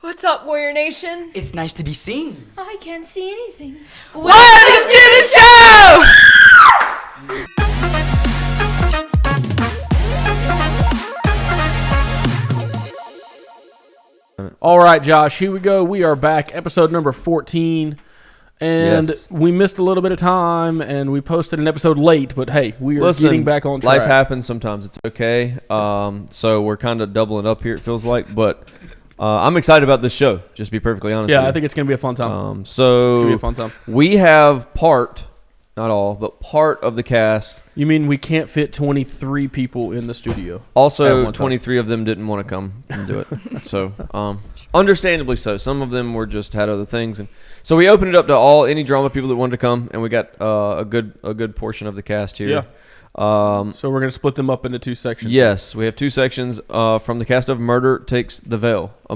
What's up, Warrior Nation? It's nice to be seen. I can't see anything. Welcome to the show! All right, Josh, here we go. We are back, episode number 14. And we missed a little bit of time, and we posted an episode late, but hey, we are getting back on track. Life happens sometimes. It's okay. So we're kind of doubling up here, it feels like. But I'm excited about this show, just to be perfectly honest with you. I think it's going to be a fun time. It's going to be a fun time. We have part, not all, but part of the cast. You mean we can't fit 23 people in the studio? Also, 23 of them didn't want to come and do it. So, understandably so. Some of them were just had other things. And so we opened it up to any drama people that wanted to come, and we got a good portion of the cast here. Yeah. So we're going to split them up into two sections. Yes, we have two sections from the cast of Murder Takes the Veil. The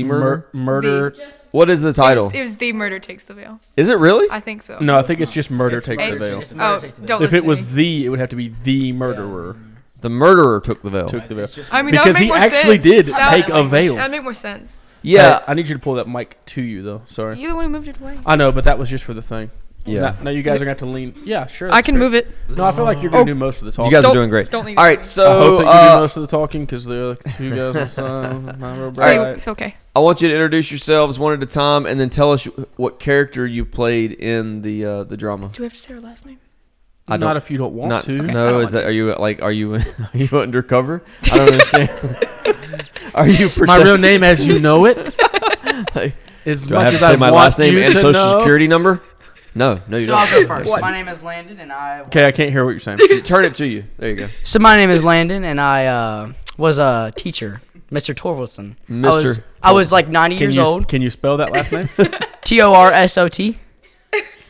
murder. What is the title? It was The Murder Takes the Veil. Is it really? I think so. No, I think it's just Murder Takes the Veil. Don't if it was it would have to be The Murderer. The murderer took the veil. I mean, because he actually did take a veil. That would make more sense. Yeah. I need you to pull that mic to you, though. Sorry. You're the one who moved it away. I know, but that was just for the thing. Yeah. Now you guys are going to have to lean. Yeah, sure. I can move it. No, I feel like you're going to do most of the talking. You guys are doing great. Don't leave All right, so I hope that you do most of the talking because the other two guys will sound real bright. It's okay. I want you to introduce yourselves one at a time, and then tell us what character you played in the drama. Do we have to say our last name? Not if you don't want to. Okay. No, are you undercover? I don't understand. Are you my real name as you know it? Do I have to say my last name and social security number? No, you don't. I'll go first. My name is Landon, and Okay, I can't hear what you're saying. Turn it to you. There you go. So my name is Landon, and I was a teacher, Mr. Torvaldson. I was like 90 years old. Can you spell that last name? Torsot.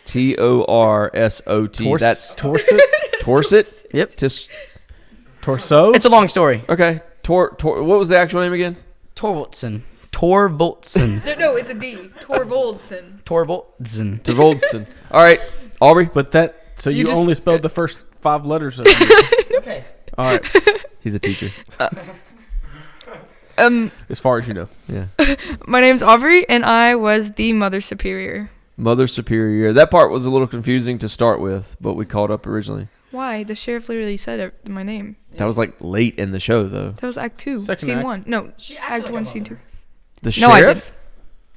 Torsot. That's Torsit. Torsit. Yep. Torso. It's a long story. Okay. What was the actual name again? Torvaldson. No, it's a D. Torvaldson. Torvaldson. All right, Aubrey. But so you only spelled the first 5 letters of It's okay. All right. He's a teacher. As far as you know. Yeah. My name's Aubrey, and I was the Mother Superior. Mother Superior. That part was a little confusing to start with, but we caught up originally. Why? The sheriff literally said my name. That was like late in the show, though. That was Act 2, Second Scene act. 1. No, Act 1, Scene 2. The No, I sheriff?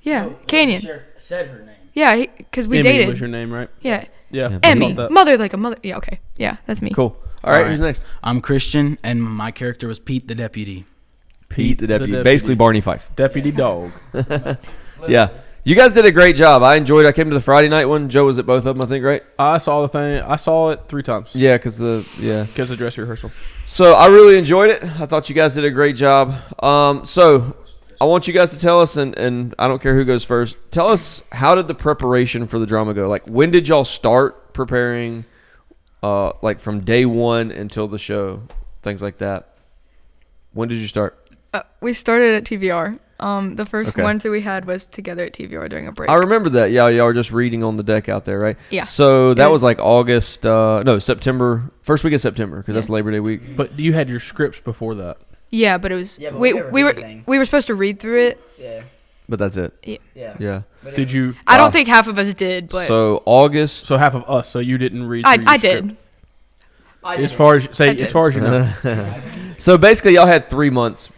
Yeah, Canyon. Sheriff said her name. Yeah, because we Emmy dated. was your name, right? Yeah. Yeah. Emmy. Mother like a mother. Yeah, okay. Yeah, that's me. Cool. All right, who's next? I'm Christian, and my character was Pete the deputy. Pete the deputy. Basically Barney Fife. Deputy dog. Yeah. You guys did a great job. I enjoyed it. I came to the Friday night one. Joe was at both of them, I think, right? I saw the thing. I saw it 3 times. Yeah, because of dress rehearsal. So I really enjoyed it. I thought you guys did a great job. So I want you guys to tell us, and I don't care who goes first. Tell us, how did the preparation for the drama go? Like, when did y'all start preparing, like from day one until the show, things like that? When did you start? We started at TVR. The first one that we had was together at TVR during a break. I remember that. Yeah, y'all were just reading on the deck out there, right? Yeah. So that was like September, first week of September, because that's Labor Day week. But you had your scripts before that. Yeah, but it was Yeah, but we never we did were anything. we were supposed to read through it. Yeah. But that's it. Yeah. Yeah. Did you? I don't think half of us did, but So August. So half of us. So you didn't read. I did. As far as you know. So basically, y'all had 3 months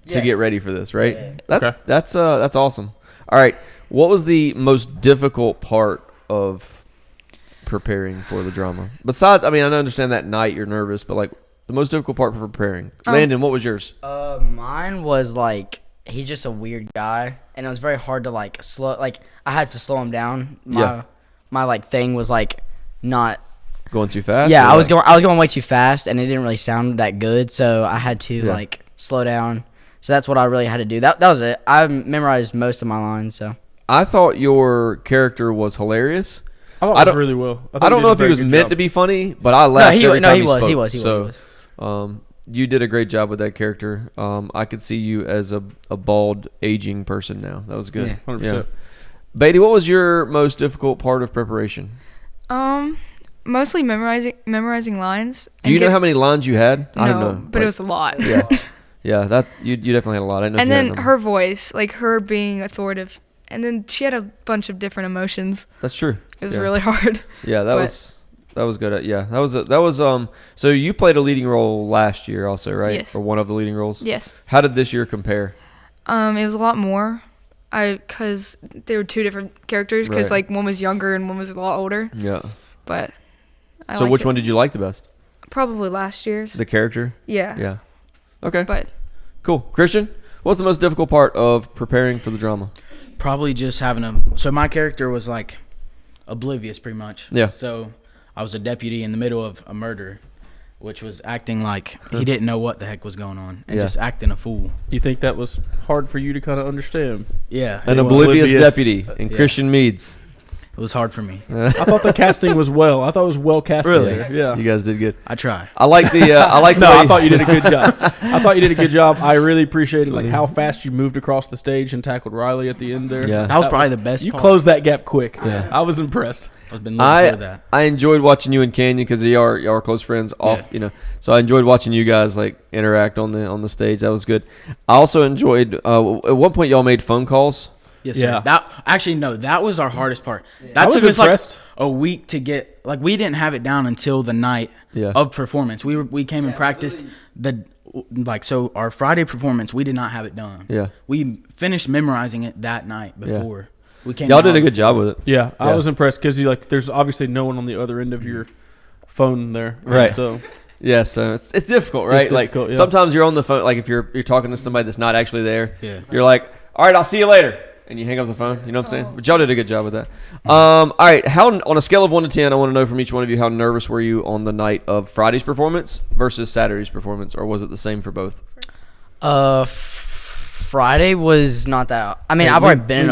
to Yeah. get ready for this, right? Yeah. That's awesome. All right, what was the most difficult part of preparing for the drama? Besides, I mean, I understand that night you're nervous, but like the most difficult part for preparing. Landon, what was yours? Mine was like, he's just a weird guy, and it was very hard to like slow. Like I had to slow him down. My like thing was like not Going too fast? Yeah, I was going way too fast, and it didn't really sound that good, so I had to like slow down. So that's what I really had to do. That was it. I memorized most of my lines. So I thought your character was hilarious. I thought it was really well. I don't know if he was meant to be funny, but I laughed every time he spoke. He was. You did a great job with that character. I could see you as a bald, aging person now. That was good. Yeah, 100%. Beatty, what was your most difficult part of preparation? Mostly memorizing lines. Do you know how many lines you had? No, I don't know. but it was a lot. Yeah. Yeah, that you definitely had a lot. I know. And then her voice, like her being authoritative, and then she had a bunch of different emotions. That's true. It was really hard. Yeah, that was good. Yeah, that was. So you played a leading role last year, also, right? Yes. Or one of the leading roles. Yes. How did this year compare? It was a lot more. Because they were two different characters. Because Right. like one was younger and one was a lot older. Yeah. But. So which one did you like the best? Probably last year's. The character. Yeah. Yeah. Okay. But. Cool. Christian, what's the most difficult part of preparing for the drama? Probably just having so my character was like oblivious pretty much. Yeah. So I was a deputy in the middle of a murder, which was acting like he didn't know what the heck was going on and just acting a fool. You think that was hard for you to kind of understand? Yeah. An It oblivious deputy in Christian Meads. was hard for me. I thought the casting was well. I thought it was well casted. Really? There. Yeah. You guys did good. I try. I like the. I like the. No, way I thought you did a good job. I really appreciated like how fast you moved across the stage and tackled Riley at the end there. Yeah. That was probably the best You part. closed that gap quick. Yeah. I was impressed. I've been looking for that. I enjoyed watching you and Canyon because y'all are close friends off, So I enjoyed watching you guys like interact on the stage. That was good. I also enjoyed at one point y'all made phone calls. Yes, Yeah. sir. That was our hardest part. I That was took us impressed. like a week to get. Like we didn't have it down until the night Yeah. of performance. We came and practiced so our Friday performance. We did not have it done. Yeah. We finished memorizing it that night before we came. Y'all out. did a good job with it. Yeah, I Yeah. was impressed because there's obviously no one on the other end of your phone there. Right. So Yeah, so it's difficult, right? difficult, like yeah. sometimes you're on the phone, like if you're talking to somebody that's not actually there. Yeah. You're like, all right, I'll see you later, and you hang up the phone. You know what I'm saying? But y'all did a good job with that. All right, how on a scale of 1 to 10, I want to know from each one of you how nervous were you on the night of Friday's performance versus Saturday's performance, or was it the same for both? Friday was not that. I mean, Hey, I've already been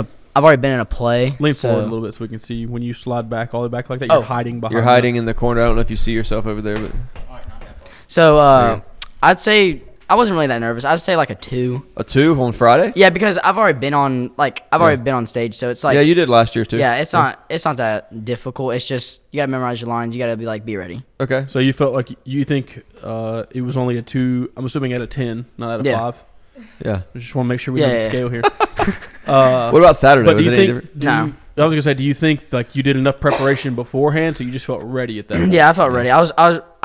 in a play. lean so- forward a little bit so we can see you. When you slide back all the way back like that. You're hiding behind. You're hiding in the corner. I don't know if you see yourself over there, but So Yeah. I'd say I wasn't really that nervous. I'd say like a 2. a 2 on Friday. Yeah, because I've already been on already been on stage, so it's like Yeah, you did last year too. yeah, it's not that difficult. It's just you gotta memorize your lines. You gotta be ready. Okay. So you felt like you think it was only a 2. I'm assuming at a 10, not at a Yeah. 5. Yeah. I just want to make sure we Yeah, have the yeah. scale here. What about Saturday? But Was do it you any think? different? No. I was gonna say, do you think like you did enough preparation beforehand, so you just felt ready at that point? Yeah, I felt ready. I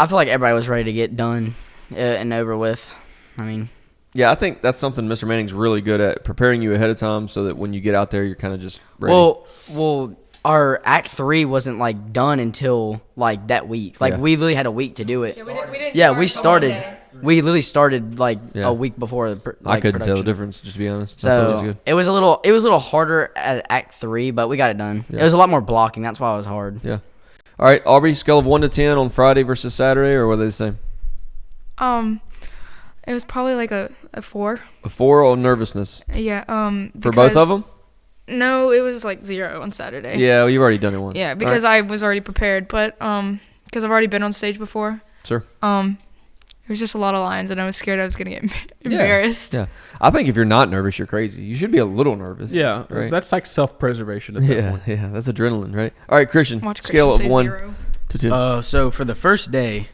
feel like everybody was ready to get done and over with. I mean, Yeah, I think that's something Mr. Manning's really good at, preparing you ahead of time so that when you get out there, you're kind of just ready. well, our act 3 wasn't like done until like that week. Like Yeah. we literally had a week to do it. We started. We literally started like Yeah. a week before the I couldn't tell the production. difference, just to be honest. I thought it was So good. it was a little harder at Act 3, but we got it done. Yeah. It was a lot more blocking. That's why it was hard. Yeah. All right, Aubrey, scale of 1 to 10 on Friday versus Saturday, or were they the same? It was probably like a 4. A 4 on nervousness Yeah. for both of them. No, it was like 0 on Saturday. Yeah, well, you've already done it once. Yeah, All because right. I was already prepared, but because I've already been on stage before. Sure. It was just a lot of lines, and I was scared I was gonna get embarrassed. Yeah, I think if you're not nervous, you're crazy. You should be a little nervous. Yeah, right. that's like self-preservation at that Yeah, point. yeah, that's adrenaline, right? All right, Christian, Watch scale Christian of say 1 0. to 10. So for the first day,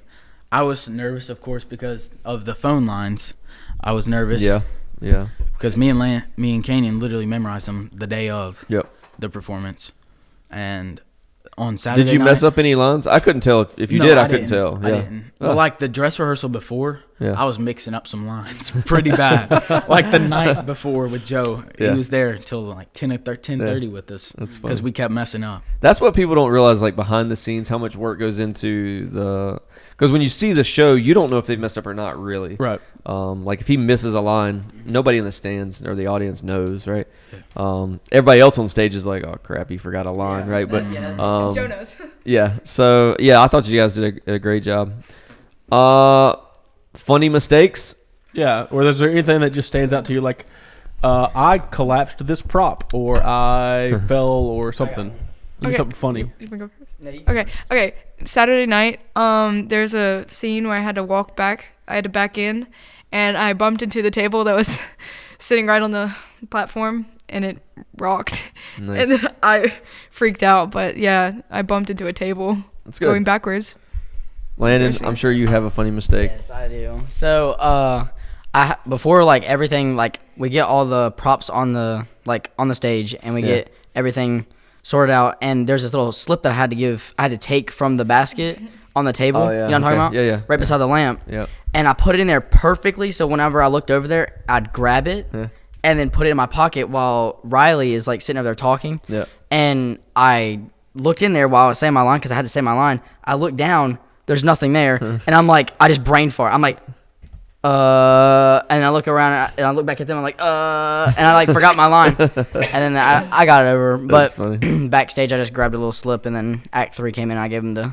I was nervous, of course, because of the phone lines. I was nervous. Yeah, yeah, Because me and Canyon literally memorized them the day of yep. the performance, and on Saturday. Did you mess night- up any lines? I couldn't tell. If you No, did, I couldn't tell. didn't. I Yeah. didn't. Oh. Well, like the dress rehearsal before, Yeah. I was mixing up some lines pretty bad. Like the night before with Joe, Yeah. he was there till like 10:30 with us That's funny. because we kept messing up. That's what people don't realize, like behind the scenes, how much work goes into the. Because when you see the show, you don't know if they've messed up or not, really. Right. Like if he misses a line, nobody in the stands or the audience knows, right? Everybody else on stage is like, "Oh crap, he forgot a line," right? But Joe knows. yeah. So yeah, I thought you guys did a great job. Funny mistakes. Yeah. Or is there anything that just stands out to you, like I collapsed this prop, or I fell, or something? Give me something funny. You wanna go first? Okay. Saturday night, there's a scene where I had to walk back. I had to back in, and I bumped into the table that was sitting right on the platform, and it rocked. Nice. And then I freaked out, but yeah, I bumped into a table That's good. going backwards. Landon, I'm sure you have a funny mistake. Yes, I do. So before like everything, like we get all the props on the stage, and we get everything sorted out, and there's this little slip that I had to take from the basket on the table. Oh, yeah. You know what I'm talking about? Yeah. Right beside the lamp. Yeah. And I put it in there perfectly, so whenever I looked over there, I'd grab it and then put it in my pocket while Riley is like sitting over there talking. Yeah. And I looked in there while I was saying my line, because I had to say my line. I looked down, there's nothing there, and I'm like, I just brain fart. I'm like, and I look around and I look back at them. I'm like, and I like forgot my line, and then I got it over. But backstage, I just grabbed a little slip, and then Act 3 came in. And I gave him the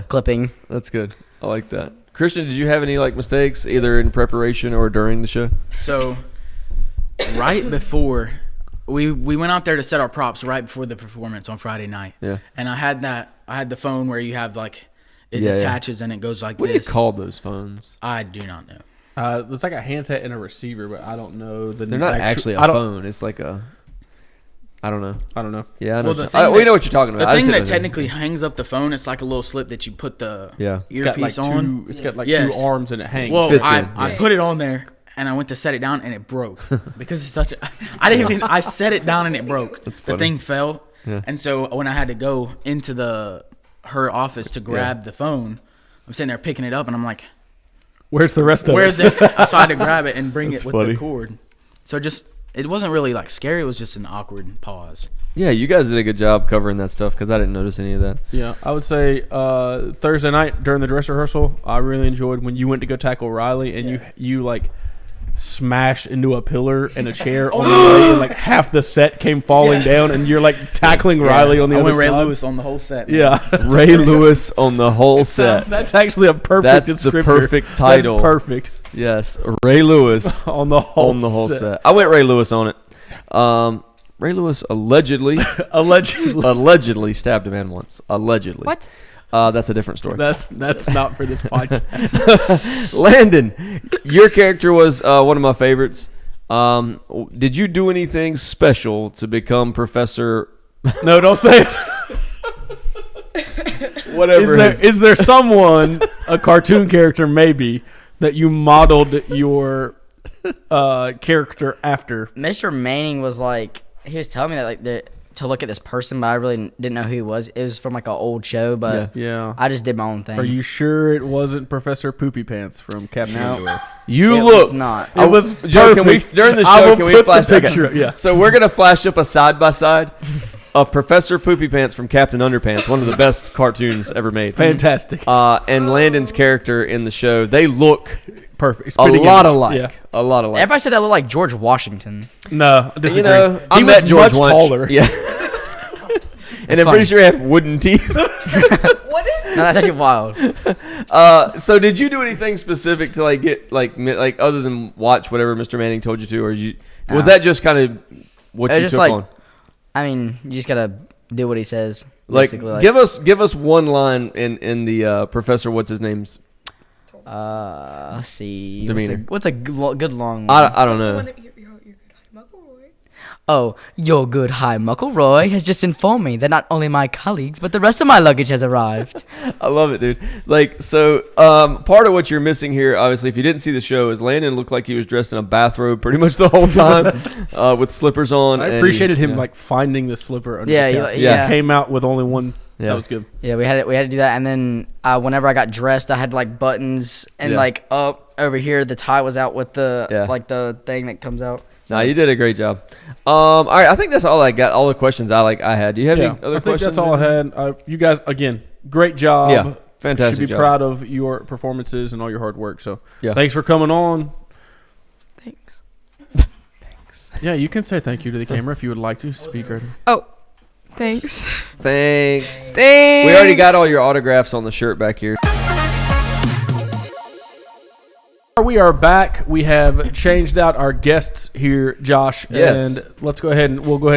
clipping. That's good. I like that. Christian, did you have any like mistakes either in preparation or during the show? So, right before we went out there to set our props right before the performance on Friday night. Yeah. And I had the phone where you have like it detaches and it goes like what this. What do you call those phones? I do not know. It's like a handset and a receiver, but I don't know the. They're not actually a phone. It's like a. I don't know. Yeah, I know. We know what you're talking about. The thing that technically hangs up the phone, it's like a little slip that you put the earpiece on. It's got like two arms and it hangs. Well, I put it on there and I went to set it down and it broke because it's such a. I set it down and it broke. The thing fell, and so when I had to go into her office to grab the phone, I'm sitting there picking it up and I'm like, "Where's the rest of it? Where's it?" So I had to grab it and bring it with the cord. So it wasn't really like scary. It was just an awkward pause. Yeah, you guys did a good job covering that stuff because I didn't notice any of that. Yeah, I would say Thursday night during the dress rehearsal, I really enjoyed when you went to go tackle Riley and you like smashed into a pillar and a chair on the way, and like half the set came falling down, and you're like tackling Riley on the other side. Ray Lewis on the whole set. Man. Yeah, Ray Lewis on the whole set. That's actually a perfect. That's the perfect title. That's perfect. Yes, Ray Lewis on the whole set. I went Ray Lewis on it. Ray Lewis allegedly stabbed a man once. Allegedly. What? That's a different story. That's not for this podcast. Landon, your character was one of my favorites. Did you do anything special to become Professor? No, don't say it. Whatever. Is there someone, a cartoon character maybe, that you modeled your character after? Mr. Manning was like, he was telling me that like to look at this person, but I really didn't know who he was. It was from like an old show, but I just did my own thing. Are you sure it wasn't Professor Poopy Pants from Captain Underwear? You looked. Not. It was Joe, during the show, can we flash the picture? Okay. Yeah. So we're gonna flash up a side by side of Professor Poopy Pants from Captain Underpants, one of the best cartoons ever made. Fantastic. And Landon's character in the show, they look perfect. A lot alike. Everybody said that looked like George Washington. No, I disagree. I met George much taller. Yeah. And I'm pretty sure he had wooden teeth. What is? No, that's actually wild. So did you do anything specific to like get like other than watch whatever Mr. Manning told you to, or was that just kind of what you took on? I mean, you just gotta do what he says. Like, give us one line in the Professor what's his name's. Let's see. Demeanor. What's a good long one? I don't know. Oh, your good High Muckleroy has just informed me that not only my colleagues, but the rest of my luggage has arrived. I love it, dude. Like, so part of what you're missing here, obviously, if you didn't see the show, is Landon looked like he was dressed in a bathrobe pretty much the whole time with slippers on. I appreciated him like finding the slipper under the couch. He came out with only one. Yeah. That was good. Yeah, we had to do that, and then whenever I got dressed, I had like buttons and like up over here, the tie was out with the like the thing that comes out. No, you did a great job. All right, I think that's all I got. All the questions I had. Do you have any other questions? That's all I had. You guys, again, great job. Yeah, fantastic. Should be proud of your performances and all your hard work. So, thanks for coming on. Thanks. Yeah, you can say thank you to the camera if you would like to. Speak right here. Oh, thanks. Thanks. Thanks. We already got all your autographs on the shirt back here. We are back. We have changed out our guests here, Josh. Yes. And we'll go ahead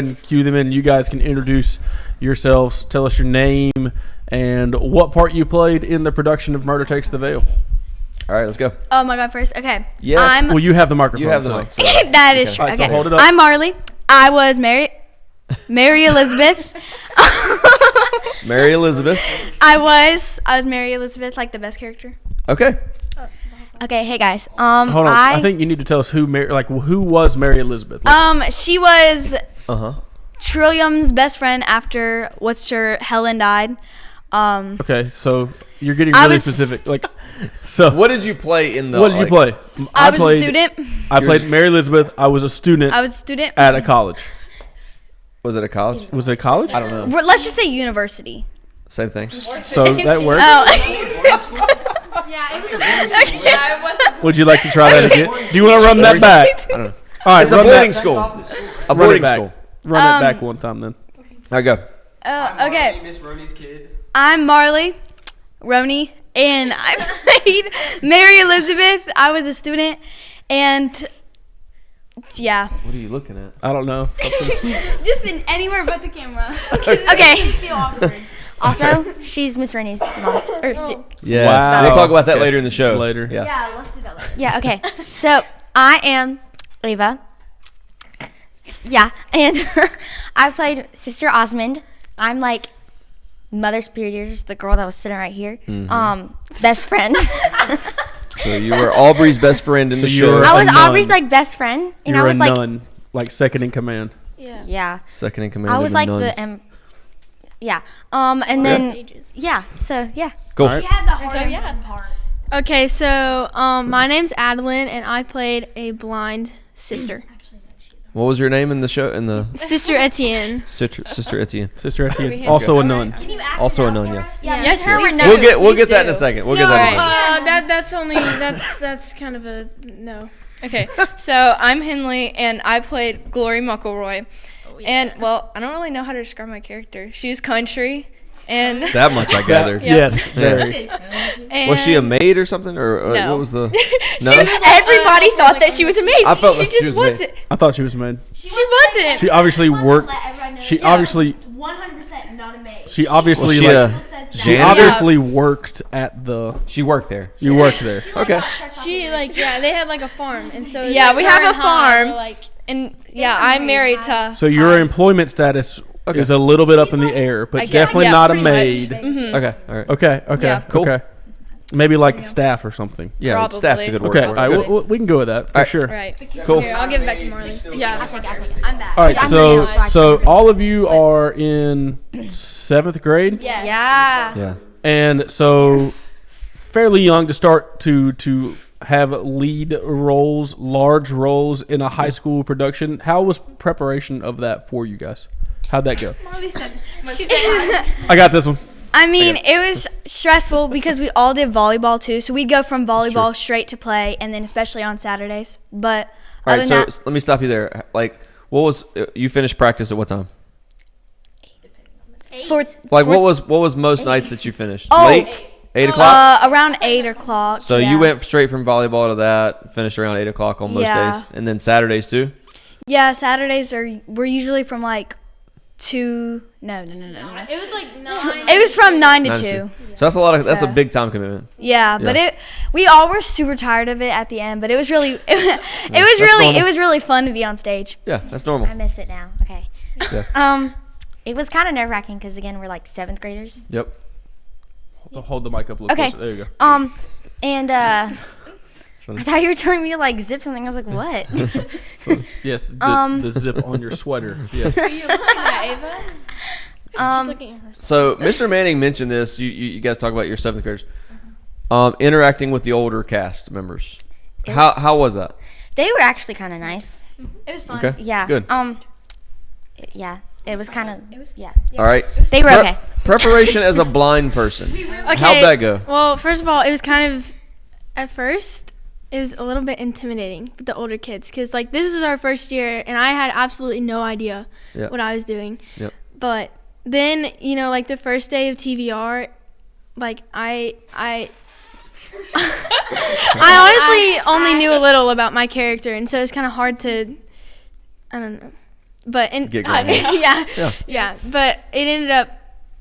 and cue them in. You guys can introduce yourselves. Tell us your name and what part you played in the production of Murder Takes the Veil. All right, let's go. Oh, my God, first. Okay. Yes. Well, you have the microphone. You have the mic. That is true. All right, okay. so hold it up. I'm Marley. I was Mary Elizabeth. Mary Elizabeth. I was Mary Elizabeth, like the best character. Okay. Okay, hey guys. Hold on. I think you need to tell us who was Mary Elizabeth. Like, She was Uh-huh. Trillium's best friend after Helen died. okay, so you're getting I really was- specific. Like, so What did you play in the? what did you play? I was a student. I played Mary Elizabeth. I was a student I was a student. at a college. Was it a college? Was it a college? I don't know. Let's just say university. Same thing. So that works. Oh. Yeah, it was a yeah, it was Would you like to try that again? Do you want to run that back? I don't know. All right, It's a run boarding that. school. A Run it boarding back. school. Run it back one time then. There you go. Okay. I'm Marley Roney, and I played Mary Elizabeth. I was a student, and yeah, What are you looking at? I don't know. just in anywhere but the camera. Okay. Also, she's Miss Rennie's mom. Yes. Wow. We'll talk about that Okay. later in the show. Later. Yeah. Yeah, let's do that later. Yeah, okay. So, I am Ava. Yeah, and I played Sister Osmond. I'm like Mother Superior's the girl that was sitting right here. Best friend. So you were Aubrey's best friend in So the you show. were- I was A nun. Aubrey's like best friend, and You're I was a like, nun, like second in command. yeah, Second in command. I of was the like nuns. yeah, and then yeah, so yeah. Go. Okay, so my name's Adeline, and I played a blind sister. What was your name in the show? In the Sister Etienne. Sister Etienne. Sister Etienne, also a nun. Also a nun. Yeah. Yes, We'll get that in a second. We'll get that in a second. that's only that's kind of a no. Okay, so I'm Henley, and I played Glory Muckleroy. And well, I don't really know how to describe my character. She was country, and That much I gathered. Yes, very. and Was she a maid or something, or No. what was the? No. Everybody thought that she was a maid. I felt she like she just was a maid. wasn't. I thought she was a maid. She wasn't. She obviously worked. She obviously. 100% not a maid. She obviously Was she like. a She janitor? obviously worked at the. She worked there. You worked there. Okay. She they had like a farm, and so Yeah, we have a farm. and yeah, I'm married to. So your employment status is a little bit up in the air, but guess- definitely yeah, not a pretty much. maid. Okay. All right. Okay. Okay. Yeah. Cool. Okay. Maybe like staff or something. Yeah. Probably. Staff's a good word. Okay. for All it. right. Good. We can go with that for Alright. sure. Right. Cool. Here, I'll give it back to Marley. Yeah. I'll take it. I'm back. All right. I'm So new, so I so all of you are in 7th grade, Yeah. Yeah. and so fairly young to start to have lead roles, large roles in a high school production. How was preparation of that for you guys? How'd that go? I got this one. I mean, it was stressful because we all did volleyball too. So we'd go from volleyball straight to play, and then especially on Saturdays. But All other right. than So let me stop you there. Like, what was you finished practice at what time? that, for, Like, what was most nights that you finished? Oh. Late. 8 o'clock. around 8 o'clock. So yeah. you went straight from volleyball to that, finished around 8 o'clock on most Yeah. days, and then Saturdays too. Yeah, Saturdays we're usually from like 2. No. It was like 9. It was from 9 to 9 2. to 2. So that's a lot of. That's a So- big time commitment. Yeah, but Yeah. we all were super tired of it at the end, but it was really normal. it was really fun to be on stage. Yeah, that's normal. I miss it now. Okay. Yeah. It was kind of nerve wracking because again we're like 7th graders. Yep. Hold the mic up a little Okay. closer. There you go. And I thought you were telling me to like zip something. I was like, what? Yes, the zip on your sweater. Yes. Ava? um, Looking at her. So Mr. Manning mentioned this. You guys talk about your 7th graders, interacting with the older cast members. How was that? they were actually kind of nice. It was fun. Okay. Yeah. Good. Yeah. It was kind of. Yeah. All right. They were okay. Preparation as a blind person. Okay. How'd that go? Well, first of all, it was kind of at first it was a little bit intimidating with the older kids because like this was our first year and I had absolutely no idea Yep. what I was doing. Yep. But then like the first day of TVR, like I I honestly only knew a little about my character, and so it's kind of hard to, I don't know, but Get going. yeah. But it ended up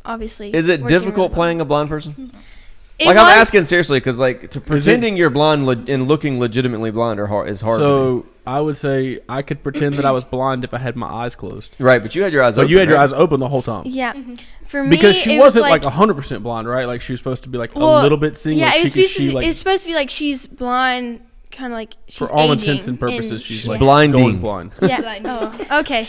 obviously. Is it working difficult really playing a blind person? well. It I'm was- asking seriously because like pretending you're blind and looking legitimately blind is hard. to do. So I would say I could pretend that I was blind if I had my eyes closed. Right, but you had your eyes But open. you had your right? eyes open the whole time. Yeah. For me, Because she it was wasn't like 100% blind, right? Like she was supposed to be like Well, a little bit seeing. Yeah, like, it's she could see, like, supposed to be like she's blind, kind of like she's for all aging, intents and purposes, she's like Blinding. going blind. Yeah. Oh, okay.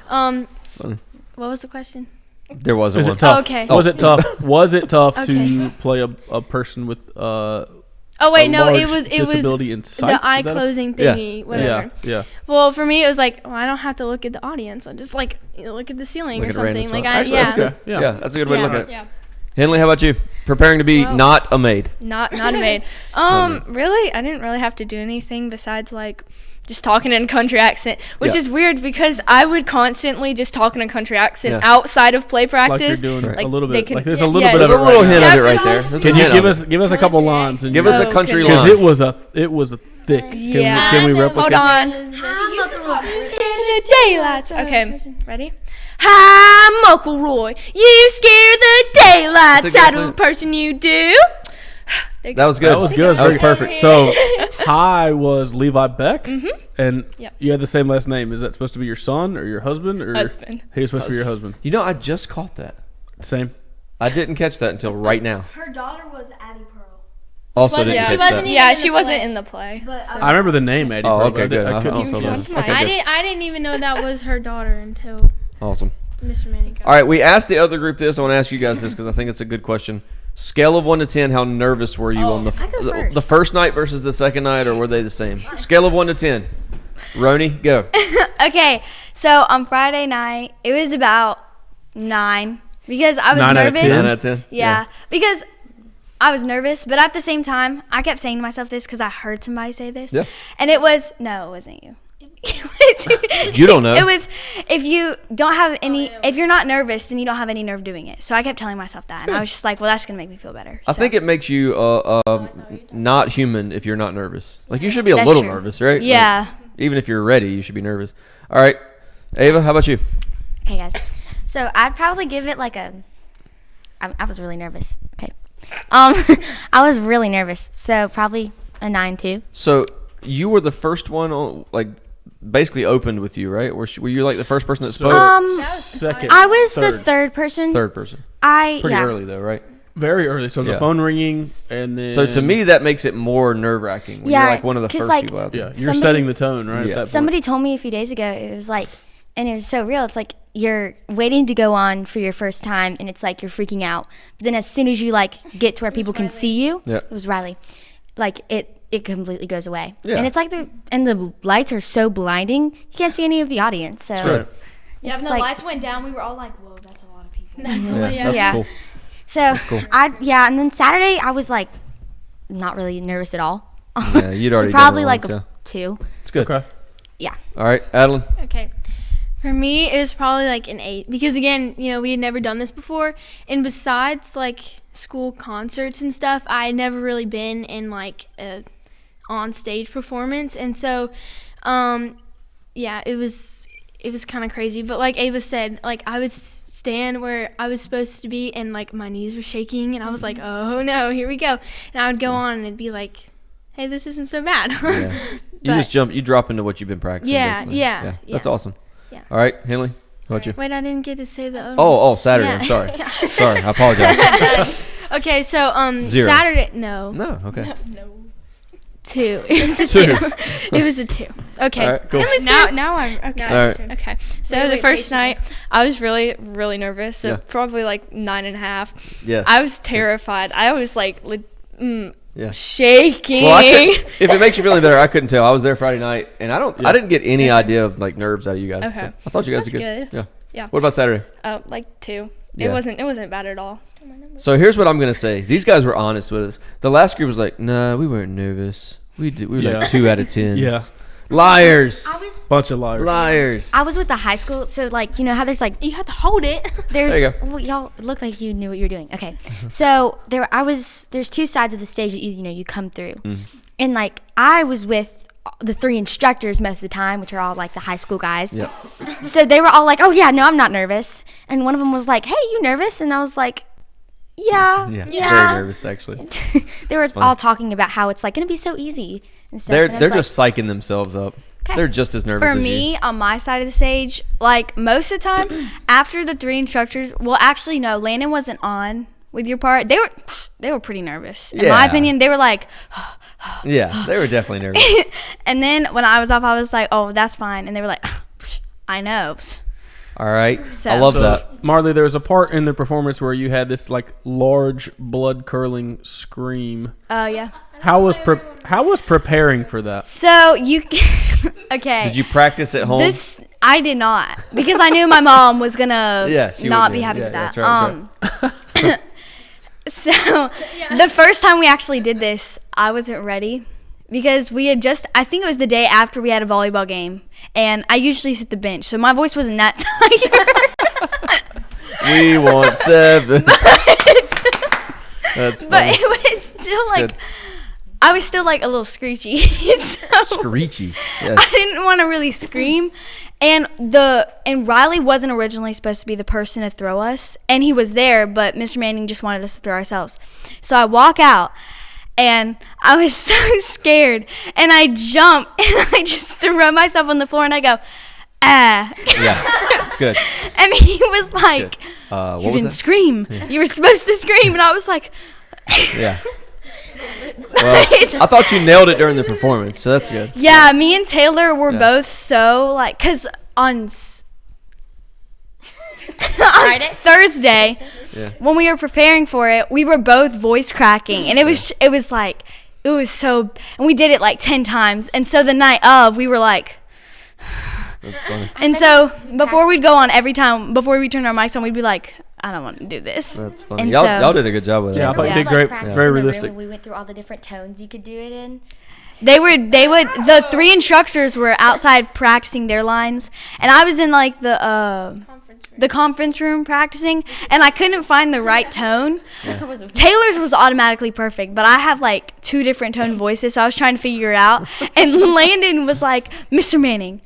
Funny. What was the question? There wasn't Is one. it tough? Okay. Was it tough? Was it tough Okay. to play a person with Oh wait, a no, large it was disability in sight? the eye Is that a- closing Yeah. thingy, whatever. Yeah. Well, for me, it was like, well, I don't have to look at the audience. I just like look at the ceiling Look or at random something. Like stuff. I, Actually, yeah, that's good. Yeah. Yeah, that's a good way to Yeah. look at it. yeah. Henley, how about you? Preparing to be Well- not a maid. Not a maid. Really, I didn't really have to do anything besides like just talking in a country accent, which Yeah. is weird because I would constantly just talk in a country accent Yeah. outside of play Like practice. you're doing Like, a little they bit. can- Like there's yeah, a little yeah, bit There's of a it little right hint there. of it right there. There's a Can you hint give of it. us a couple lines? And Give us a Oh, country goodness. line. because it was a thick. Yeah. Can we replicate? Hold on. You scare the daylights. Okay, ready? Hi, McElroy. You scare the daylights That's a out good of a thing. person you do. That was good. That was good. That was Very- perfect. So, hi was Levi Beck, and Yep. you had the same last name. Is that supposed to be your son or your husband? Or Husband. He was supposed to be your husband. You know, I just caught that. Same. I didn't catch that until right now. Her daughter was Addie Pearl. Also didn't Yeah. catch She that. wasn't Yeah, in she the wasn't play. in the play. But I remember the name Eddie. Oh, Pearl, okay, but good. I I couldn't. don't feel bad. Come on. Okay, I good. didn't even know that was her daughter until Awesome. Mr. Manning got All right, we asked the other group this. I want to ask you guys this because I think it's a good question. Scale of 1 to 10, how nervous were you on I go first. the first night versus the second night, or were they the same? Scale of 1 to 10. Roni, go. Okay, so on Friday night, it was about 9 because I was 9 out of nervous. 10? 9 out of 10? Yeah, because I was nervous, but at the same time, I kept saying to myself this because I heard somebody say this. Yeah. And it was, no, it wasn't you. You don't know. It was, if you don't have any, if you're not nervous, then you don't have any nerve doing it. So I kept telling myself that. And I was just like, well, that's going to make me feel better. I So. think it makes you not human if you're not nervous. Like, you should be a That's little true. nervous, right? Yeah. Like, even if you're ready, you should be nervous. All right. Ava, how about you? Okay, guys. So I'd probably give it like a. I was really nervous. Okay. I was really nervous. So probably a 9 too. So, you were the first one, like, basically opened with you, right? Were you, like, the first person that spoke? Second. I was the third. third person. Third person. I Pretty yeah. early, though, right? Very early. So Yeah. the phone ringing, and then. So to me, that makes it more nerve-wracking when Yeah, you're like one of the 'cause, first like- people out there. yeah, you're somebody- setting the tone, right? Yeah. At that point. Somebody told me a few days ago. It was like, and it was so real. It's like you're waiting to go on for your first time, and it's like you're freaking out. But then as soon as you like get to where people can see you, Yeah. it was Riley. Like it completely goes away. Yeah. And it's like the lights are so blinding, you can't see any of the audience. So Right. Yeah, It's when the like- lights went down, we were all like, whoa, that's a lot of people. Yeah, that's Yeah. cool. so cool. and then Saturday I was like not really nervous at all. Yeah, you'd already so done probably it like once, a 2. It's good. Okay. Yeah. All right, Adeline. Okay. For me, it was probably like an 8 because again, we had never done this before, and besides like school concerts and stuff, I had never really been in like a on stage performance, and so, yeah, it was kind of crazy. But like Ava said, like I would stand where I was supposed to be, and like my knees were shaking, and I was like, oh no, here we go, and I would go on, and it'd be like, hey, this isn't so bad. Yeah. You just you drop into what you've been practicing. Yeah, basically. yeah, That's yeah. awesome. Yeah. All right, Henley, how about you? Wait, I didn't get to say the other. Oh, Saturday. Yeah. I'm sorry. Sorry, I apologize. Okay, so 0. Saturday. No, No, okay. 2. It was a 2. It was a 2. Okay. All right, cool. Now I'm okay. All right. Okay. So Wait, the wait, first wait, night, I was really, really nervous. So Yeah. probably like 9.5. Yes. I was terrified. I was like Yeah. shaking. Well, if it makes you feel any better, I couldn't tell. I was there Friday night, and I didn't get any idea of like nerves out of you guys. Okay. So I thought you guys That's did good. good. Yeah. Yeah. What about Saturday? Like 2. Yeah. It wasn't bad at all. So here's what I'm gonna say. These guys were honest with us. The last group was like, "Nah, we weren't nervous. We were Yeah. like 2 out of 10." Yeah. Liars. Bunch of liars. Liars. I was with the high school, so like you know how there's like You have to hold it. there's There you go. well, y'all it looked like you knew what you were doing. Okay, so there's 2 sides of the stage that you come through, and like I was with the 3 instructors most of the time, which are all like the high school guys. Yeah. So they were all like, "Oh yeah, no, I'm not nervous," and one of them was like, "Hey, you nervous?" And I was like, "Yeah, Yeah. yeah." Very nervous actually. They were funny. all talking about how it's like gonna be so easy and stuff. They're and I was they're like, just psyching themselves up. They're just as nervous For as me, you. on my side of the stage, like most of the time, after the 3 instructors, well, actually, no, Landon wasn't on with your part. They were pretty nervous. In my Yeah. opinion, they were like, Yeah, they were definitely nervous. and then when I was off, I was like, oh, that's fine. And they were like, I know. All right. So- I love So, that. Marley, there was a part in the performance where you had this like large blood curdling scream. Yeah. How was preparing for that? So you, okay. Did you practice at home? This I did not because I knew my mom was gonna Yeah, she not would be be. happy Yeah, with that. that's right, So the first time we actually did this, I wasn't ready because we had just I think it was the day after we had a volleyball game, and I usually sit the bench, so my voice wasn't that tight. We want 7. That's But funny. it was still like good. I was still like a little screechy. So Screechy. I Yes. didn't want to really scream. And Riley wasn't originally supposed to be the person to throw us, and he was there, but Mr. Manning just wanted us to throw ourselves. So I walk out, and I was so scared, and I jump, and I just throw myself on the floor, and I go, ah. Yeah. It's good. And he was like, What you was didn't that? scream. You were supposed to scream. And I was like, Yeah. Well, I thought you nailed it during the performance, so that's good. yeah, me and Taylor were Yeah. both so like, because on Thursday, Yeah. when we were preparing for it, we were both voice cracking, and it was like, it was so, and we did it like 10 times. And so the night of, we were like, That's funny. and so before we'd go on every time, before we turned our mics on, we'd be like, I don't want to do this. That's funny. And Y'all, so- y'all did a good job with Yeah, I that. thought you Yeah. did great. practice Very in the room realistic. and we went through all the different tones you could do it in. They would, the 3 instructors were outside practicing their lines, and I was in like the conference room practicing, and I couldn't find the right tone. Taylor's was automatically perfect, but I have like 2 different tone voices, so I was trying to figure it out. And Landon was like, Mr. Manning,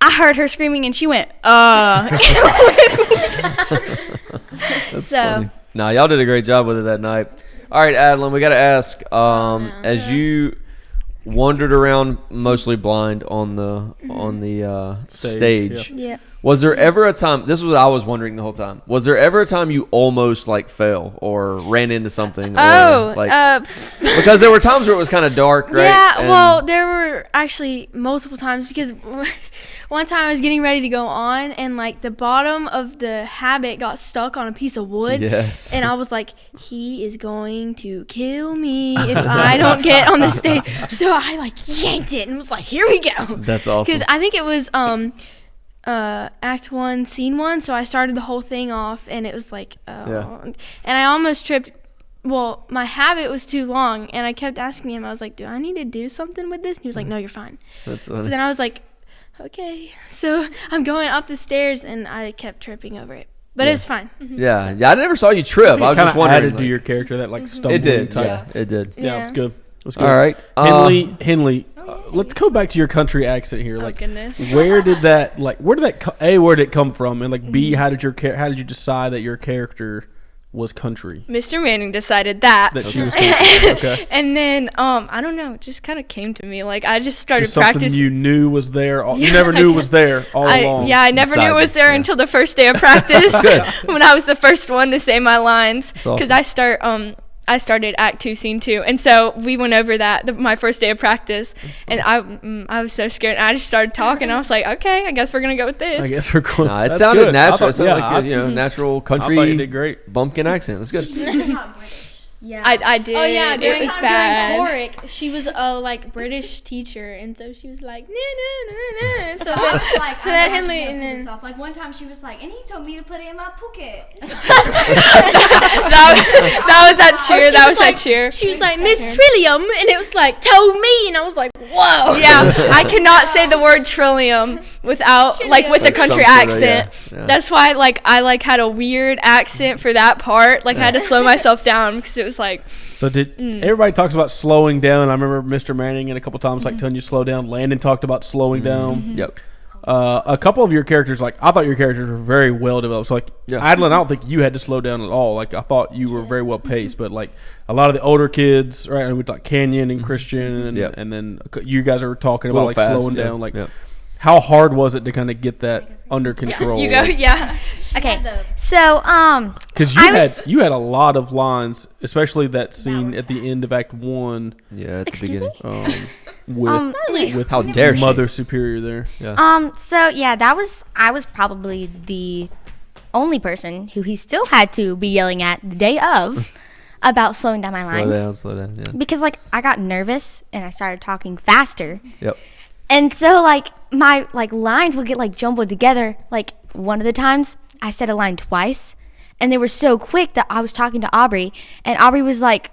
I heard her screaming, and she went, That's So- funny. Nah, y'all did a great job with it that night. All right, Adeline, we got to ask, as you wandered around mostly blind on the stage, Yeah. was there ever a time, this is what I was wondering the whole time, was there ever a time you almost like fell or ran into something? Oh, or, like, because there were times where it was kind of dark, right? Yeah, And- well, there were actually multiple times because one time I was getting ready to go on and like the bottom of the habit got stuck on a piece of wood. Yes. And I was like, he is going to kill me if I don't get on the stage. So I like yanked it and was like, here we go. That's awesome. Because I think it was act 1, scene 1. So I started the whole thing off and it was like, Yeah. and I almost tripped. Well, my habit was too long, and I kept asking him. I was like, "Do I need to do something with this?" And he was like, "No, you're fine." That's So funny. then I was like, "Okay." So I'm going up the stairs, and I kept tripping over it, but it was fine. Yeah, I never saw you trip. I was Kind just of wondering. added to like- your character that like stumbling it did. type. Yeah, it did. Yeah, it was good. It was good. All right. Henley, let's go back to your country accent here. Oh Like, goodness. where did it come from, and like B, how did you decide that your character was country? Mr. Manning decided that. That she was country. Okay. And then I don't know, it just kind of came to me. Like I just started Just something practicing. you knew was there. You Yeah, never I knew did. was there all along. I never knew it was Decided, there yeah. until the first day of practice Good. when I was the first one to say my lines That's awesome. because I started act 2 scene 2, and so we went over that my first day of practice, and I was so scared, and I just started talking. I was like, okay, I guess we're gonna go with this. I guess we're going. Nah, it That's sounded good. natural. I It sounded thought- like a, natural I thought you country did great. bumpkin accent. That's good. Yeah. I did. Oh yeah, it was bad. during Choric, she was a like British teacher, and so she was like, nah, nah, nah, nah. So that, so that Henley, and then like one time she was like, and he told me to put it in my pocket. that was that cheer. she That was like, that cheer. She was like Miss Trillium, and it was like told me, and I was like, whoa. Yeah, I cannot say the word trillium without like with a Like country some sort of, accent. yeah. That's why I had a weird accent for that part. Like I had to slow myself down because it was like So did everybody talks about slowing down? I remember Mr. Manning and a couple times like telling you to slow down. Landon talked about slowing down. Yep. A couple of your characters, like I thought your characters were very well developed. So like Adeline, I don't think you had to slow down at all. Like I thought you were very well paced, but like a lot of the older kids, right? And with like Canyon and Christian, and then you guys are talking about like fast, slowing down. Like how hard was it to kind of get that under control? You go, yeah. Okay, so Because you had a lot of lines, especially that scene at the end of Act 1. Yeah, at the Excuse beginning. With How dare she? Mother Superior there. So yeah, I was probably the only person who he still had to be yelling at the day of about slowing down my lines. Slow down. Yeah. Because like I got nervous and I started talking faster. Yep. And so like my like lines would get like jumbled together. Like one of the times I said a line twice and they were so quick that I was talking to Aubrey and Aubrey was like,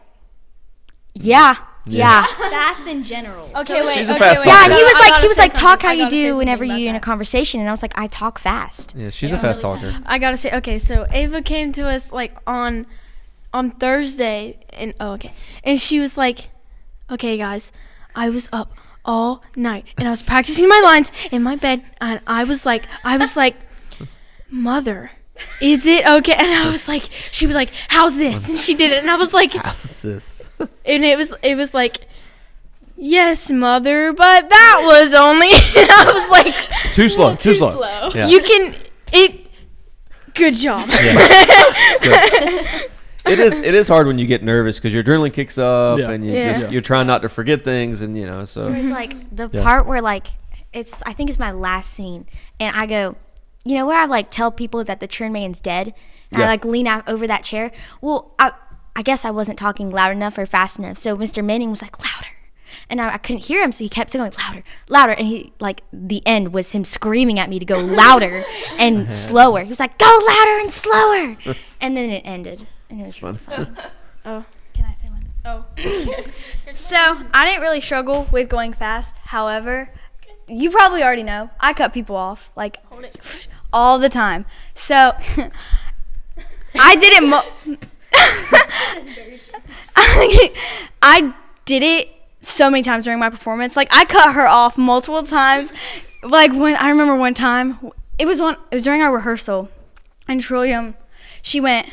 yeah. Fast in general. Okay, wait. She's a fast Yeah, talker. and he was like, talk how I you gotta say do whenever something you're in about a conversation. And I was like, I talk fast. Yeah, she's a fast talker. I gotta say, okay, so Ava came to us like on Thursday, and and she was like, okay, guys, I was up all night and I was practicing my lines in my bed, and I was like, Mother, is it okay? And I was like, she was like, how's this? And she did it, and I was like, How's this? and it was like, yes, Mother, but that was only. And I was like, Too slow. Yeah. you can it. Good job. It is hard when you get nervous because your adrenaline kicks up and you're trying not to forget things, and so It was like the part where like I think it's my last scene, and I go, where I like tell people that the churn man's dead, and I like lean out over that chair. Well, I guess I wasn't talking loud enough or fast enough, so Mr. Manning was like louder, and I couldn't hear him, so he kept going louder, and he like the end was him screaming at me to go louder and slower. He was like, go louder and slower, and then it ended, and it was really fun. Can I say one? Oh. So I didn't really struggle with going fast. However, you probably already know I cut people off like all the time. So I did it. I did it so many times during my performance. Like I cut her off multiple times. Like when I remember one time, it was during our rehearsal, and Trillium, she went,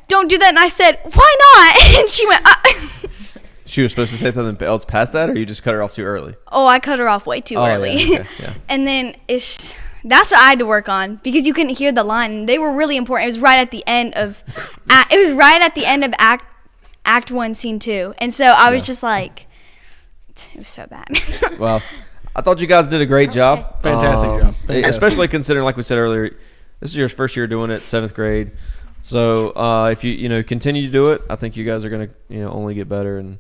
don't do that, and I said, why not? And she went, She was supposed to say something else past that, or you just cut her off too early? Oh, I cut her off way too early. Yeah, okay, yeah. And then that's what I had to work on because you couldn't hear the line. And they were really important. It was right at the end of Act 1, Scene 2. And so I was just like, it was so bad. Well, I thought you guys did a great job. Fantastic job. Especially considering, like we said earlier, this is your first year doing it, 7th grade. So if you continue to do it, I think you guys are gonna only get better, and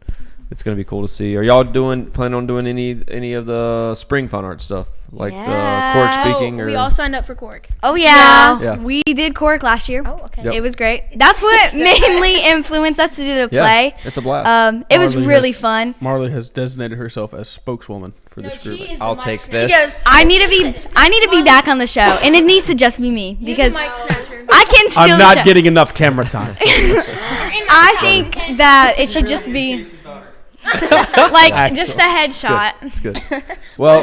it's gonna be cool to see. Are y'all planning on doing any of the spring fine art stuff, like the Cork speaking? We all signed up for Cork. Oh, yeah. Yeah. We did Cork last year. Oh, okay. Yep. It was great. That's what mainly influenced us to do the play. Yeah, it's a blast. It was Marley really has- fun. Marley has designated herself as spokeswoman for this group. I'll take this. She goes, I need to be back on the show, and it needs to just be me because I can steal I'm the not show. getting enough camera time. I think that it should just be like just a headshot. It's good. Well,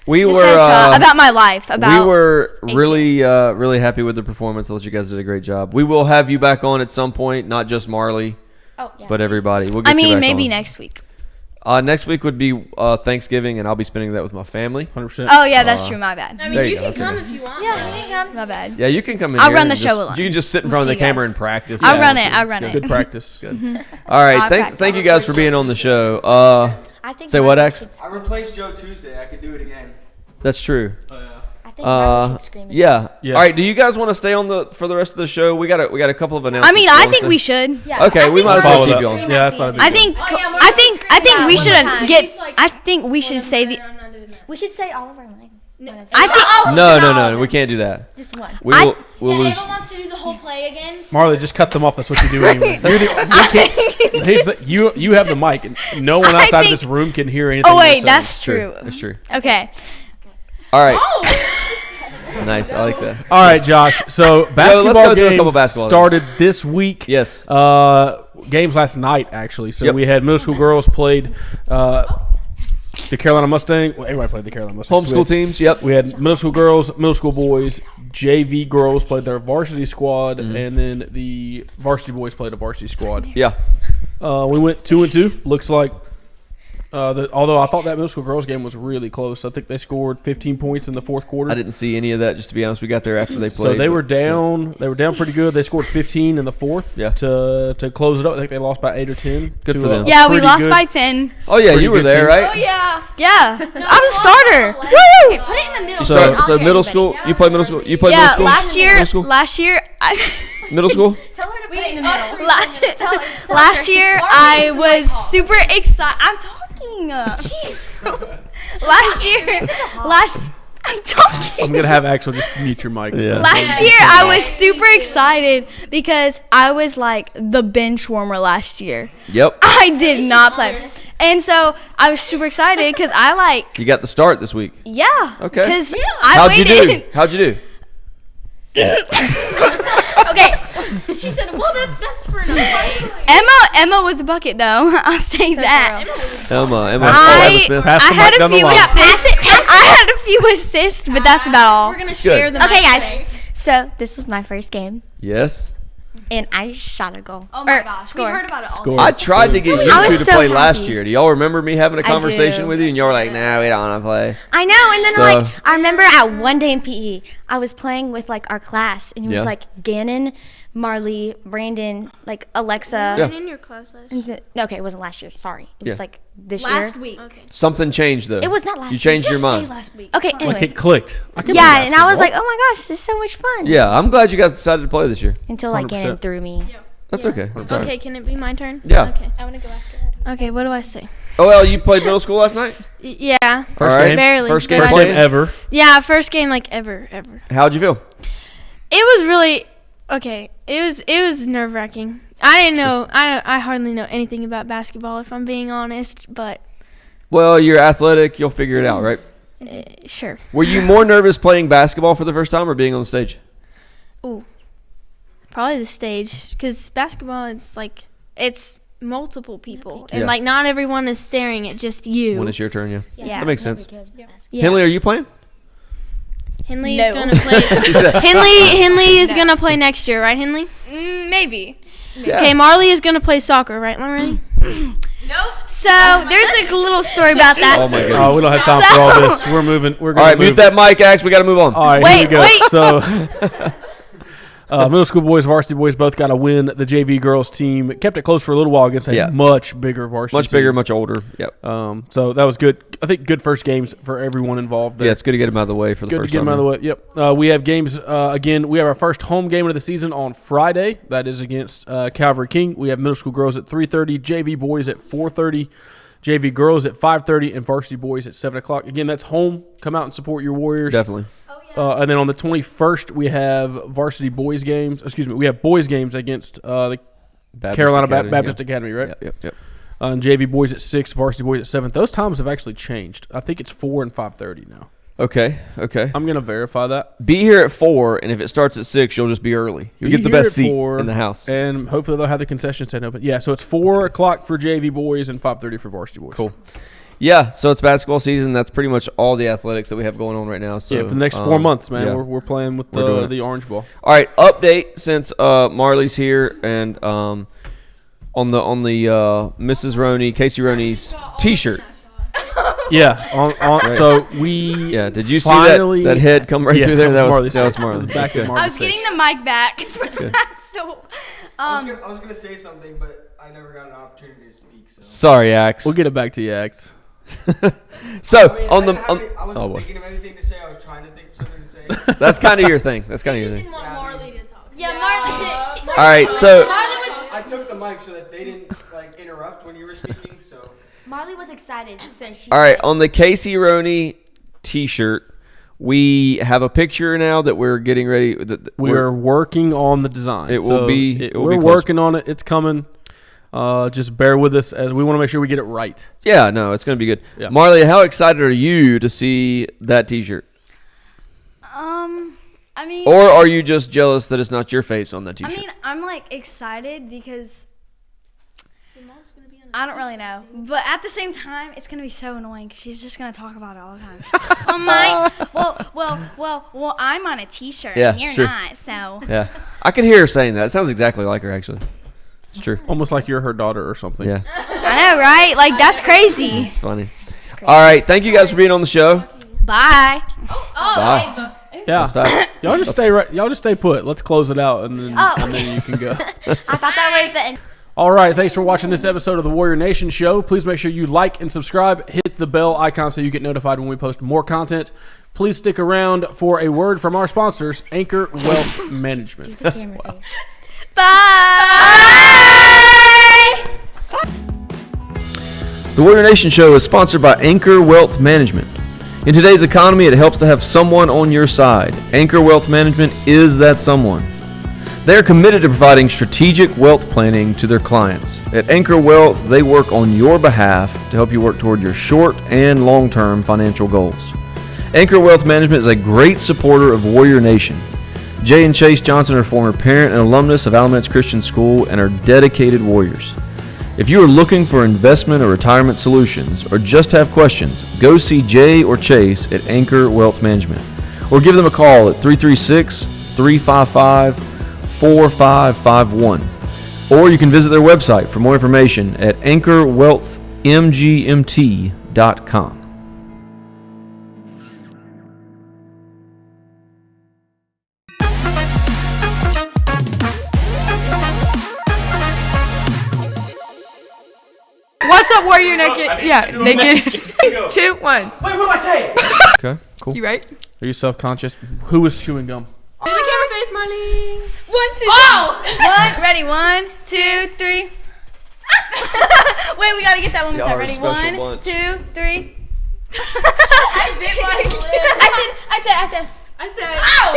we Just a were headshot about my life. About we were really happy with the performance. I thought you guys did a great job. We will have you back on at some point, not just Marley, but everybody. We'll get you back maybe on. next week. Next week would be Thanksgiving, and I'll be spending that with my family. 100%. Oh yeah, that's true. My bad. I There mean, you you go, can that's come okay. if you want. Yeah, you can come. My bad. Yeah, you can come in I'll here run and the show just- alone. You can just sit in front of We'll the see you camera guys. and practice. I'll Yeah, run it. it's I'll run good. it. Good practice. All right, I'll thank practice. you guys for being on the show. I think Say Marley what, X? should- I replaced Joe Tuesday. I could do it again. That's true. I think Marley should scream. Yeah. Yeah. All right. Do you guys want to stay on for the rest of the show? We got a couple of announcements. I mean, I think we should. Yeah, Okay, we might as well Follow keep that. going. Yeah, that's fine. I think we should get. I think we should say the. We should say all of our lines. I think. No. We can't do that. Just one. We'll lose. Ava wants to do the whole play again. Marley, just cut them off. That's what you do anyway. You have the mic, and no one outside of think- this room can hear anything. Oh you're wait, saying. that's It's true. It's true. Okay. All right. Oh! Nice. I like that. All right, Josh. So basketball go through a games couple basketball started this week. Yes. Games last night actually. So Yep. we had middle school girls played the Carolina Mustang. Well, everybody played the Carolina Mustang. Homeschool teams. Yep. We had middle school girls, middle school boys. JV girls played their varsity squad, and then the varsity boys played a varsity squad. Yeah. We went 2-2. Looks like. Although I thought that middle school girls game was really close. I think they scored 15 points in the fourth quarter. I didn't see any of that, just to be honest. We got there after they played. So they were down. They were down pretty good. They scored 15 in the fourth to close it up. I think they lost by 8 or 10. Good for them. Yeah, we pretty lost good- by 10. Oh, yeah, pretty you were good there, team. right? Oh, yeah. Yeah. I was a starter. Okay, put it in the middle. So, I'll so hear middle everybody. school, you played middle school? You played Yeah, middle school? last year, Middle school? Tell her to put it in the middle. last year I was super excited. I'm talking. Jeez. I'm talking. I'm gonna have Axel just mute your mic. Yeah. Last year I was super excited because I was like the bench warmer last year. Yep. I did not play. And so I was super excited because I like, You got the start this week. yeah. Okay. Because I How'd you waited. do? How'd you do? Okay. She said, "Well, that's for another day." Emma was a bucket though. I'll say that. Emma Smith. Pass I the had mic a down the few line. assists. I had a few assists, but that's about all. We're gonna Good. share the Okay, mic guys. today. So this was my first game, Yes. and I shot a goal. Oh my Or gosh, score. we've heard about it all. Score. I tried to get you I two was to so play last happy. year. Do y'all remember me having a I conversation do. with you? And y'all were like, nah, we don't want to play. I know, and then So- like I remember at one day in PE, I was playing with like our class, and it was Yeah. like Gannon, Marley, Brandon, like Alexa. Yeah. In your class last And okay, it wasn't last year. Sorry, it was Yeah. like this Last year. week. Something changed, though. It was not last You week. changed your Just say mind. last week. Okay, Like anyways, it clicked. I can play yeah, and I was like, basketball. oh my gosh, this is so much fun. Yeah, I'm glad you guys decided to play this year. Until like 100%. Gannon threw me. That's okay. That's all Okay, right. can it be my turn? Yeah. Okay. I want to go after. Okay, what do I say? Oh, well, you played middle school last night? Yeah. First All right. game. Barely. First game But I First game playing? ever. Yeah, first game like ever. How'd you feel? It was really okay. It was nerve wracking. I didn't know. I hardly know anything about basketball, if I'm being honest. But Well, you're athletic. You'll figure it out, right? sure. Were you more nervous playing basketball for the first time or being on the stage? Probably the stage, because basketball, it's multiple people, and Yeah. like not everyone is staring at just you. When it's your turn, yeah. Yeah. That makes sense. Yeah. Henley, are you playing? Henley No. is gonna play. Henley is gonna play next year, right, Henley? Maybe. Yeah. Okay, Marley is gonna play soccer, right, Marley? So there's like a little story about that. Oh, my goodness. Oh, we don't have time for all this. We're moving. We're All gonna right, move. mute that mic, Axe. We got to move on. All right, Wait, here we go. wait. So, middle school boys, varsity boys both got a win. The JV girls team kept it close for a little while against a Yeah. much bigger varsity Much bigger, team. much older. Yep. So that was good. I think good first games for everyone involved there. Yeah, it's good to get them out of the way for the Good to first get time. them out of the way. Yep. We have games again. We have our first home game of the season on Friday. That is against Calvary King. We have middle school girls at 3:30, JV boys at 4:30, JV girls at 5:30, and varsity boys at 7:00. Again, that's home. Come out and support your Warriors. Definitely. And then on the 21st, we have varsity boys games. Excuse me, we have boys games against the Baptist Carolina Academy, Baptist yeah. Academy, right? Yep. And JV boys at 6, varsity boys at 7. Those times have actually changed. I think it's 4 and 5:30 now. Okay. I'm gonna verify that. Be here at 4, and if it starts at 6, you'll just be early. You'll Be get the here best at seat 4, in the house. and hopefully they'll have the concession stand open. Yeah, so it's 4:00 for JV boys and 5:30 for varsity boys. Cool. Yeah, so it's basketball season. That's pretty much all the athletics that we have going on right now. So Yeah, for the next 4 months, man, yeah. we're playing with We're doing it. the Orange Ball. All right, update since Marley's here and on the Mrs. Roney, Casey Roney's T-shirt. Yeah, so we Yeah, did you see finally, that head come right Yeah, through there? That was Marley's Marley. back That's at good. Marley's I was getting face. the mic back for that. So, I was gonna say something, but I never got an opportunity to speak. So. Sorry, Axe. We'll get it back to you, Axe. So I mean, on the I wasn't oh, boy. thinking of anything to say. I was trying to think of something to say. That's kind of your thing. That's kind of your thing. want Marley to talk. Yeah, Marley. All right, so I took the mic so that they didn't like interrupt when you were speaking. So. Marley was excited, so she. all right, on the Casey Roney T-shirt, we have a picture now that we're getting ready. We're working on the design. It will be- it will we're be close. working on it. It's coming. Just bear with us as we want to make sure we get it right. Yeah, no, it's gonna be good. Yeah. Marley, how excited are you to see that T-shirt? I mean, Or are you just jealous that it's not your face on that T-shirt? I'm like excited because I don't really know. But at the same time, it's going to be so annoying because she's just going to talk about it all the time. Well, I'm on a t-shirt Yeah, and you're it's true. not, so. Yeah, I could hear her saying that. It sounds exactly like her, actually. It's true. Almost like you're her daughter or something. Yeah, I know, right? Like, that's crazy. it's funny. All right, thank you guys for being on the show. Bye. Bye. Yeah. That's fast. Y'all just stay right. Y'all just stay put. Let's close it out, and then you can go. I thought that was the end. All right. Thanks for watching this episode of the Warrior Nation Show. Please make sure you like and subscribe. Hit the bell icon so you get notified when we post more content. Please stick around for a word from our sponsors, Anchor Wealth Management. Bye. The Warrior Nation Show is sponsored by Anchor Wealth Management. In today's economy, it helps to have someone on your side. Anchor Wealth Management is that someone. They are committed to providing strategic wealth planning to their clients. At Anchor Wealth, they work on your behalf to help you work toward your short and long-term financial goals. Anchor Wealth Management is a great supporter of Warrior Nation. Jay and Chase Johnson are former parent and alumnus of Alamance Christian School and are dedicated warriors. If you are looking for investment or retirement solutions or just have questions, go see Jay or Chase at Anchor Wealth Management or give them a call at 336-355-4551. Or you can visit their website for more information at anchorwealthmgmt.com. What's up, Warrior Naked? Yeah, naked. 2, 1. Okay, cool. You right? Are you self-conscious? Who was chewing gum? Do the camera face, Marlene. 1, 2, 3. Ready? 1, 2, 3. Wait, we gotta get that one more time. Ready? 1, 2, 3. I bit my lip. I said. I said. Ow!